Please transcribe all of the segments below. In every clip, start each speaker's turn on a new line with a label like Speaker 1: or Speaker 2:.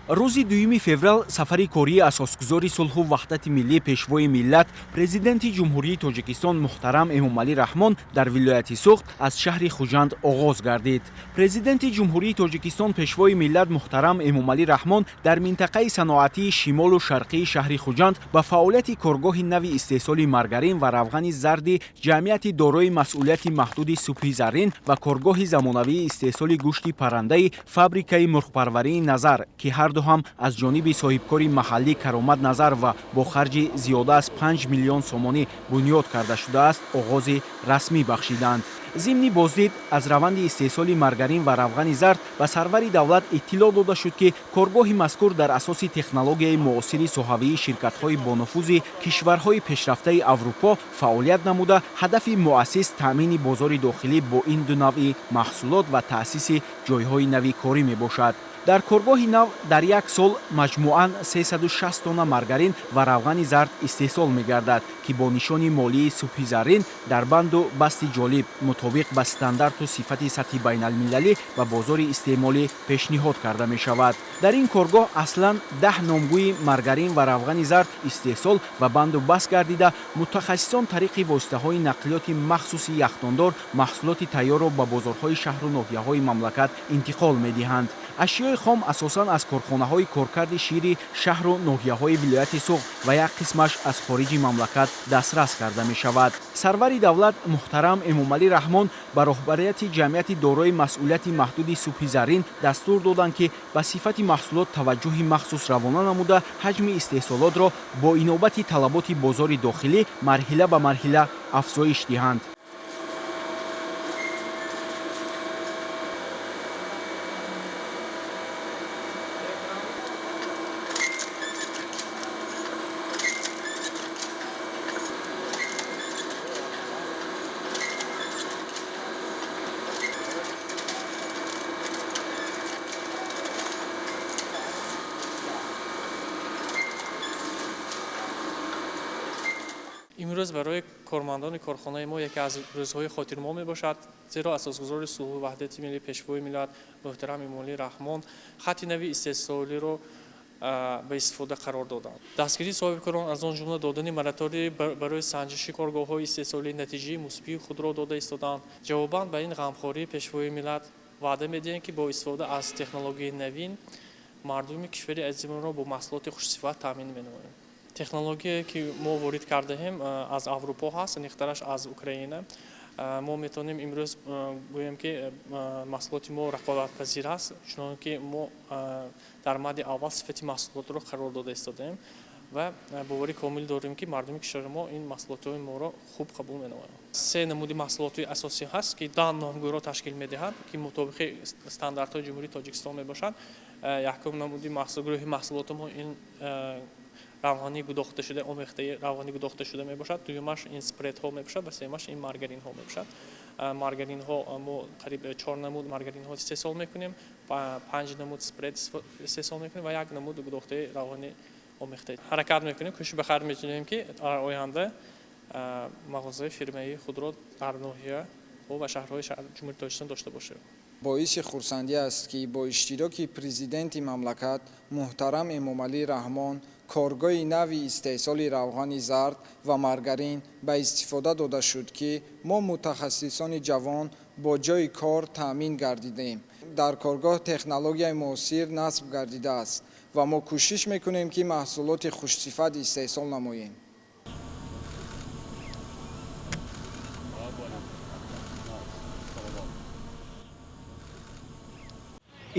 Speaker 1: рӯзи 2 феврал сафари кории асосгузори сулҳу ваҳдати миллӣ пешвои миллат президенти ҷумҳурии Тоҷикистон муҳтарам Эмомалӣ Раҳмон дар вилояти Суғд аз шаҳри Хужанд оғоз гардид. Президенти ҷумҳурии Тоҷикистон пешвои миллат муҳтарам Эмомалӣ Раҳмон дар минтақаи саноатии шимолу шарқии шаҳри Хужанд ба фаъолияти коргоҳи нави истеҳсоли маргарин ва равғани зарди ҷамъияти дорои масъулияти маҳдуди Субҳи Заррин ва коргоҳи замонавии истеҳсоли гӯшти паррандаи фабрикаи мурғпарварии Назар ки ҳарду ҳам аз ҷониби соҳибкори маҳаллӣ Каромат Назар ва бо харҷи зиёда аз 5 миллион сомонӣ бунёд карда шудааст, оғози расмӣ бахшиданд. зимни боздид аз раванди истеҳсоли маргарин ва равғани зард ба сарвари давлат иттилоъ дода шуд ки коргоҳи мазкур дар асоси технологияи муосири соҳавии ширкатҳои бонуфузи кишварҳои пешрафтаи Аврупо фаъолият намуда, ҳадафи муассис таъмини бозори дохилӣ бо ин ду навъи маҳсулот ва таъсиси ҷойҳои нави корӣ мебошад. дар коргоҳи нав дар як сол маҷмуан 360 тонна маргарин ва равғани зард истеҳсол мегардад ки бо нишони молии Субҳи Заррин дар банду басти ҷолиб мутобиқ ба стандарту сифати сатҳи байналмилалӣ ба бозори истеъмолӣ пешниҳод карда мешавад. дар ин коргоҳ аслан 10 номгӯи маргарин ва равғани зард истеҳсол ва банду бас гардида, мутахассисон тариқи воситаҳои нақлиёти махсуси яхдондор маҳсулоти тайёрро ба бозорҳои шаҳру ноҳияҳои мамлакат интиқол медиҳанд. ашёи хом асосан аз корхонаҳои коркарди шири шаҳру ноҳияҳои вилояти Суғд ва як қисмаш аз хориҷи мамлакат дастрас карда мешавад. сарвари давлат муҳтарам Эмомалӣ Раҳмон ба роҳбарияти ҷамъияти дорои масъулияти маҳдуди Субҳи Заррин дастур доданд ки ба сифати маҳсулот таваҷҷӯҳи махсус равона намуда, ҳаҷми истеҳсолотро бо инобати талаботи бозори дохилӣ марҳила ба марҳила афзоиш диҳанд.
Speaker 2: имрӯз барои кормандони корхонаи мо яке аз рӯзҳои хотирмо мебошад, зеро асосгузори сулҳу ваҳдати миллӣ пешвои миллат муҳтарам Эмомалӣ Раҳмон хатти нави истеҳсолиро ба истифода қарор доданд. дастгирии соҳибкорон аз он ҷумла додани мораторӣ барои санҷиши коргоҳҳои истеҳсолӣ натиҷаи мусбии худро дода истоданд. ҷавобан ба ин ғамхории пешвои миллат ваъда медиҳем ки бо истифода аз технологияи навин мардуми кишвари азизмонро бо маҳсулоти хушсифат таъмин менамоем. технологие ки мо ворид кардаем аз Аврупо ҳаст, нихтараш аз Украина. мо метавонем имрӯз гӯем ки маҳсулоти мо рақобатпазир аст, чунонки мо дар мадди аввал сифати маҳсулотро қарор дода истодаем ва боварӣ комил дорем ки мардуми кишвари мо ин маҳсулотҳои моро хуб қабул менамоянд. 3 намуди маҳсулоти асосӣ ҳаст ки 10 номгӯро ташкил медиҳад ки мутобиқи стандартҳои ҷумҳурии Тоҷикистон мебошад. якум намуди гурӯҳи маҳсулоти мо ин равғани гудохта шуда, омехтаи равғани гудохта шуда мебошад. дуюмаш ин спредҳо мебошад ва сеюмаш ин маргаринҳо мебошад. маргаринҳо мо қариб 4 намуд маргаринҳо истеҳсол мекунем, 5 намуд спред истеҳсол мекунем ва 1 намуд гудохтаи равғани омехтаи. ҳаракат мекунем, кӯшиш ба хард мекунем ки дар оянда мағозаи фирмаи худро дар ноҳияҳо ва шаҳрҳои ҷумҳурии Тоҷикистон дошта бошем.
Speaker 3: боиси хурсандӣ аст ки бо иштироки президенти мамлакат муҳтарам Эмомалӣ Раҳмон коргоҳи нави истеҳсоли равғани зард ва маргарин ба истифода дода шуд ки мо мутахассисони ҷавон бо ҷойи кор таъмин гардидем. дар коргоҳ технологияи муосир насб гардидааст ва мо кӯшиш мекунем ки маҳсулоти хушсифат истеҳсол намоем.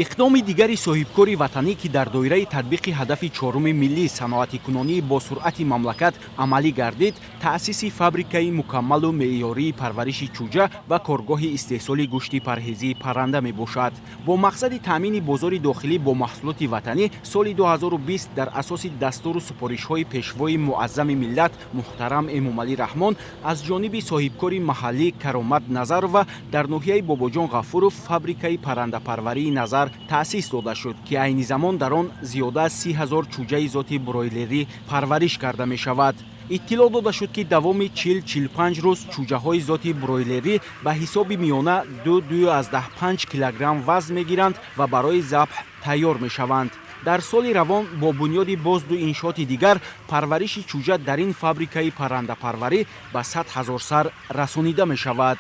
Speaker 1: иқдоми дигари соҳибкори ватанӣ ки дар доираи татбиқи ҳадафи чоруми миллии саноатикунонии босуръати мамлакат амалӣ гардид, таъсиси фабрикаи мукаммалу меъёрии парвариши чӯҷа ва коргоҳи истеҳсоли гӯшти парҳезии парранда мебошад. бо мақсади таъмини бозори дохилӣ бо маҳсулоти ватанӣ соли 2020 дар асоси дастуру супоришҳои пешвои муаззами миллат муҳтарам Эмомалӣ Раҳмон аз ҷониби соҳибкори маҳаллӣ Каромат Назарова дар ноҳияи Бобоҷон Ғафуров фабрикаи паррандапарварии Назар таъсис дода шуд ки айни замон дар он зиёда аз 30 000 чӯҷаи зоти бройлерӣ парвариш карда мешавад. اطلاع داده شد که دوامی 40-45 روز چوجه‌های ذات برویلری به حساب میانه 2.5 کیلوگرم وزن میگیرند و برای ذبح تیار میشوند. در سال روان با بنیاد باز دو انشاءات دیگر پرورش چوجه در این فابریکه پرنده پروری به 100,000 سر رسانیده می شود.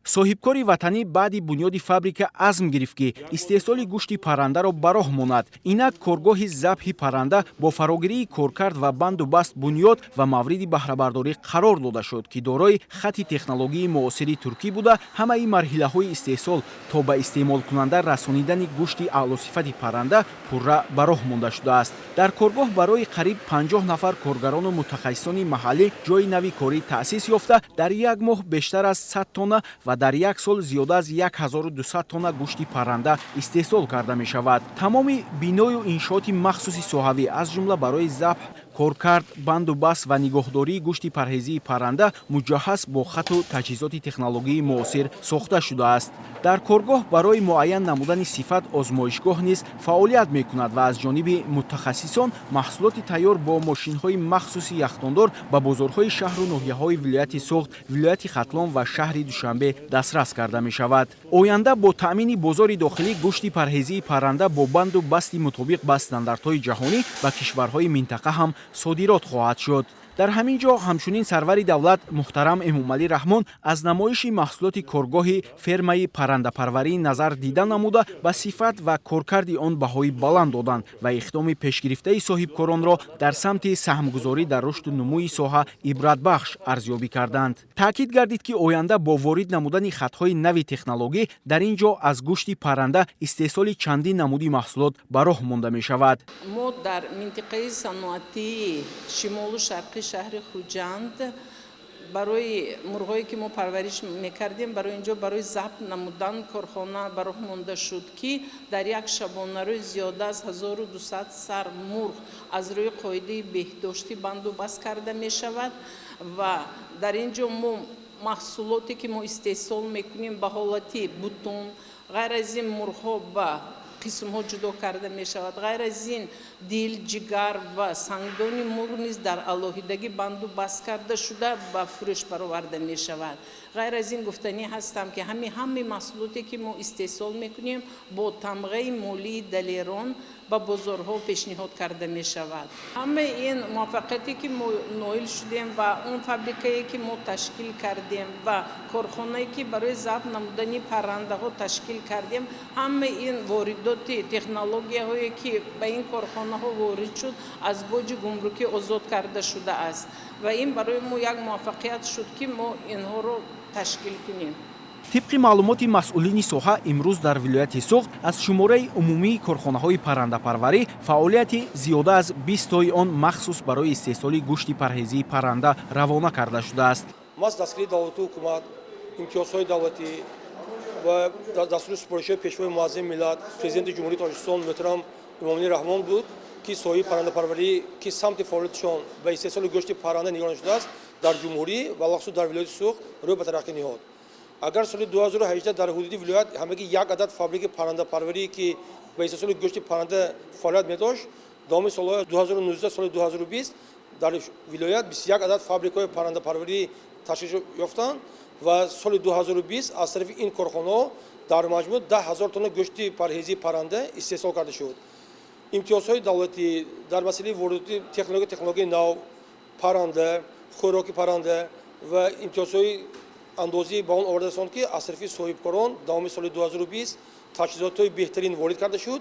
Speaker 1: صاحبکاری وطنی بعد بنیاد فابریکه عزم گرفت که استحصال گوشت پرنده را به راه ماند. اینک کارگاه ذبح پرنده با فراگیری کارکرد و بند و بست بنیاد و مورد بهره برداری قرار داده شد که دارای خط تکنولوژی معاصر ترکی بوده. همه این مرحله های استحصال تا به استعمال کننده رسانیدن گوشت اعلی صفت پرنده پورا به راه مانده شده است. در کارگاه برای قریب 50 نفر کارگران و متخصصان محلی جای نوی کاری تأسیس یافته در یک ماه بیشتر از 100 تن و در یک سال زیاده از 1200 تن گوشت پرنده استحصال کرده می شود. تمام بینای و انشاءات مخصوصی صحوی از جمله برای ذبح، کارکرد، بند و بست و نگهداری گوشت پرهیزی پرنده مجهز با خط و تجهیزات تکنولوژی معاصر ساخته شده است. در کارگاه برای معین نمودن صفت آزمایشگاه نیز فعالیت می کند و از جانب متخصصان محصولات تیار با ماشین های مخصوصی یخداندار به بازارهای شهر و ناحیه های ولایت سوخت، ولایت ختلان و شهر دوشنبه دسترس کرده می شود. آینده با تامین بازار داخلی گوشت پرهیزی پرنده با بند و بست مطابق با استانداردهای جهانی و کشورهای منطقه هم صادرات خواهد شد. در همین جا همچنین سرور دولت محترم امامعلی رحمان از نمایش محصولات کارگاه فرمای پرنده پروری نظر دیده نموده به صفت و کارکرد آن بهای بلند دادند و اقدام پیشگرفته صاحبکاران را در سمت سهمگذاری در رشد و نموی ساحه عبرت بخش ارزیابی کردند. تاکید گردید که آینده با وارد نمودن خطهای نوی تکنولوژی در اینجا از گوشت پرنده استحصال چندین نمودی محصولات به راه مانده می شود.
Speaker 4: ما در منطقه صنعتی شمال و شرقی شهر خوجند برای مرغایی که ما پرورش میکردیم برای اینجا برای ضبط نمودن کارخانه برای مانده شد که در یک شبانه روز زیاده از 1200 سر مرغ از روی قاعده بهداشتی بند و بست کرده می شود و در اینجا ما محصولاتی که ما استحصال میکنیم به حالتی بوتون غیر از این مرغ به قسم ها جدا کرده می شود. غیر از این دیل، جگر و سنگدانی مرغ نیز در علاهیدگی بند و بست کرده شده و فروش برآورده می شود. غیر از این گفتنی هستم که همه محصولاتی که ما استحصال میکنیم با تمغه مالی دلیران به بازارها پیشنهاد کرده می شود. همه این موفقیتی که ما نائل شدیم و اون فابریکه‌ای که ما تشکیل کردیم و کارخانه‌ای که برای ضبط نمودن پرنده ها تشکیل کردیم، همه این واردات تکنولوژی هایی که به این کارخانه ها وارد شد از باج گمرکی آزاد کرده شده است و این برای ما یک موفقیت شد که ما اینها رو تشکیل کنیم.
Speaker 1: طبق معلومات مسئولین ساحه امروز در ولایت سوخت از شماره عمومی کارخانه‌های پرنده پروری فعالیت زیاده از 20 تای آن مخصوص برای استحصال گوشت پرهیزی پرنده روانه کرده شده است.
Speaker 5: ما از دستگیری دولتی حکومت، امتیازهای دولتی و دستور سپارش پیشوای معظم ملت پرزیدنت جمهوری تاجیکستان محترم امامعلی رحمان بود که صاحب پرنده پروری که سمت فعالیتشان به استحصال گوشت پرنده نگران شده است در جمهوری و خصوص در ولایت سوخت روی به ترقی نهاد. اگر سال 2018 در حدود ولایت همگی یک عدد فابریک پرنده پروری که به استحصال گوشت پرنده فعالیت می‌داشت، دام سال 2019 سال 2020 در ولایت 21 عدد فابریک‌های پرنده پروری تشکیل یافتند و سال 2020 از طرف این کارخانه‌ها در مجموع 10,000 تن گوشت پرهیزی پرنده استحصال کرده شد. امتیازهای دولتی در مسئله واردات تکنولوژی نو پرنده، خوراک پرنده و امتیازهای اندازی با اون آورده است که از طرف صاحبکاران دام سال 2020 تجهیزات بهترین وارد کرده شد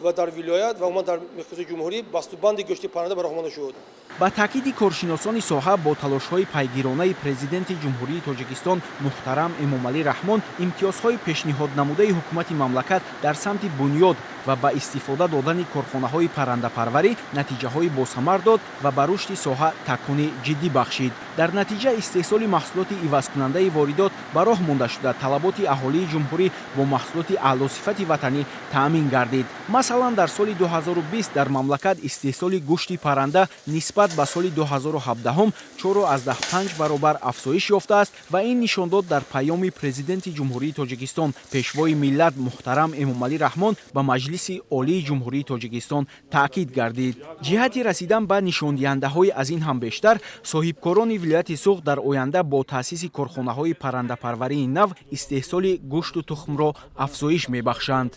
Speaker 5: و در ولایت و عموما در مرکز جمهوری بسته‌بندی گوشت پرنده به راه مانده شد.
Speaker 1: با تاکید کارشناسان ساحه با تلاش‌های پیگیرانه پرزیدنت جمهوری تاجیکستان محترم امامعلی رحمان امتیازهای پیشنهاد نموده حکومت مملکت در سمت بنیاد و با استفاده دادن کارخانه‌های پرنده پروری نتیجه‌های باثمر داد و به رشد ساحه تکانی جدی بخشید. در نتیجه استحصال محصولات عوض‌کننده واردات به راه مانده شده طلبات اهالی جمهوری با محصولات اعلی صفت وطنی تامین گردید. масалан дар соли 2020 дар мамлакат истеҳсоли гӯшти парранда нисбат ба соли 2017 4,5 баробар афзоиш ёфтааст ва ин нишондод дар паёми президенти ҷумҳурии тоҷикистон пешвои миллат муҳтарам Эмомалӣ Раҳмон ба Маҷлиси олии ҷумҳурии тоҷикистон таъкид гардид. ҷиҳати расидан ба нишондиҳандаҳои аз ин ҳам бештар, соҳибкорони вилояти Суғд дар оянда бо таъсиси корхонаҳои паррандапарварии нав истеҳсоли гӯшту тухмро афзоиш мебахшанд.